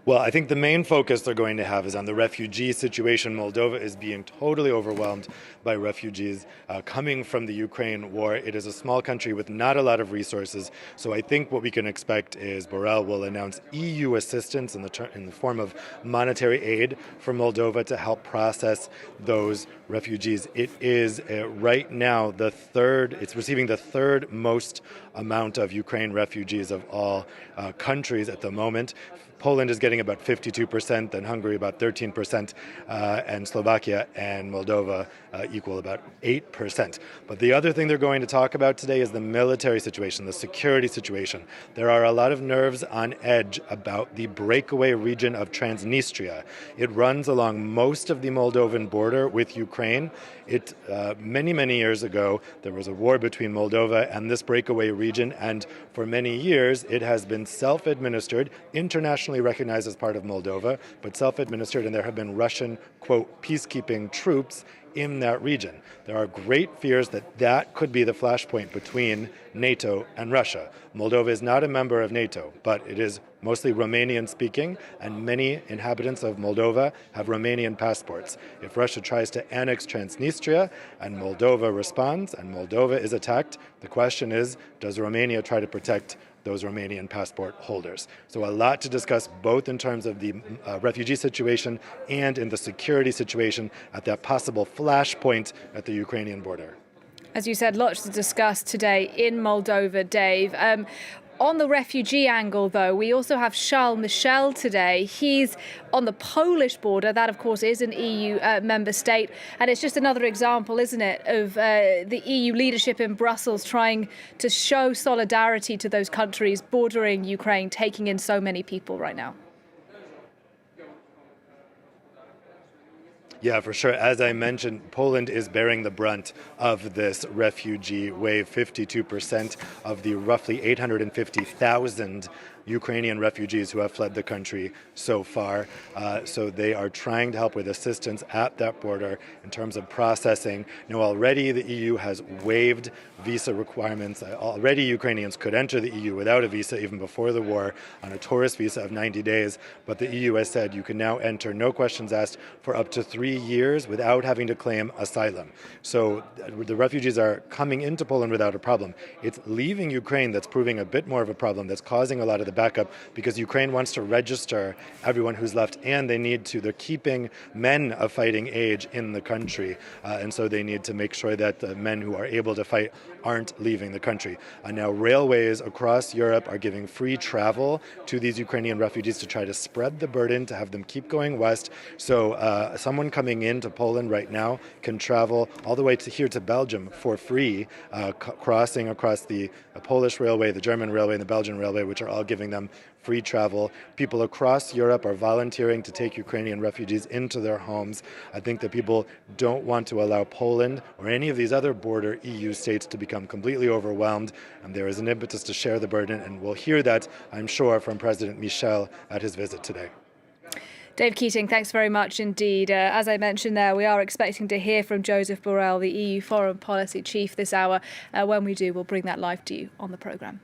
Well, I think the main focus they're going to have is on the refugee situation. Moldova is being totally overwhelmed by refugees coming from the Ukraine war. It is a small country with not a lot of resources. So I think what we can expect is Borrell will announce EU assistance in the form of monetary aid for Moldova to help process those refugees. It is right now it's receiving the third most amount of Ukraine refugees of all countries at the moment. Poland is getting about 52%, then Hungary about 13%, and Slovakia and Moldova equal about 8%. But the other thing they're going to talk about today is the military situation, the security situation. There are a lot of nerves on edge about the breakaway region of Transnistria. It runs along most of the Moldovan border with Ukraine. Many years ago, there was a war between Moldova and this breakaway region, and for many years, it has been self-administered, internationally recognized as part of Moldova, but self-administered, and there have been Russian, quote, peacekeeping troops in that region. There are great fears that that could be the flashpoint between NATO and Russia. Moldova is not a member of NATO, but it is mostly Romanian speaking, and many inhabitants of Moldova have Romanian passports. If Russia tries to annex Transnistria and Moldova responds and Moldova is attacked, the question is, does Romania try to protect those Romanian passport holders? So a lot to discuss both in terms of the refugee situation and in the security situation at that possible flashpoint at the Ukrainian border. As you said, lots to discuss today in Moldova, Dave. On the refugee angle, though, we also have Charles Michel today. He's on the Polish border. That, of course, is an EU member state. And it's just another example, isn't it, of the EU leadership in Brussels trying to show solidarity to those countries bordering Ukraine, taking in so many people right now. Yeah, for sure. As I mentioned, Poland is bearing the brunt of this refugee wave. 52% of the roughly 850,000 Ukrainian refugees who have fled the country so far. So they are trying to help with assistance at that border in terms of processing. Already the EU has waived visa requirements. Already Ukrainians could enter the EU without a visa even before the war on a tourist visa of 90 days. But the EU has said you can now enter, no questions asked, for up to 3 years without having to claim asylum. So the refugees are coming into Poland without a problem. It's leaving Ukraine that's proving a bit more of a problem, that's causing a lot of the backup, because Ukraine wants to register everyone who's left, and they're keeping men of fighting age in the country, and so they need to make sure that the men who are able to fight aren't leaving the country. Now railways across Europe are giving free travel to these Ukrainian refugees to try to spread the burden, to have them keep going west. So someone coming into Poland right now can travel all the way here to Belgium for free, crossing across the Polish railway, the German railway, and the Belgian railway, which are all giving them free travel. People across Europe are volunteering to take Ukrainian refugees into their homes. I think that people don't want to allow Poland or any of these other border EU states to become completely overwhelmed, and there is an impetus to share the burden, and we'll hear that, I'm sure, from President Michel at his visit today. Dave Keating, thanks very much indeed. As I mentioned there, we are expecting to hear from Josep Borrell, the EU Foreign Policy Chief, this hour. When we do, we'll bring that live to you on the programme.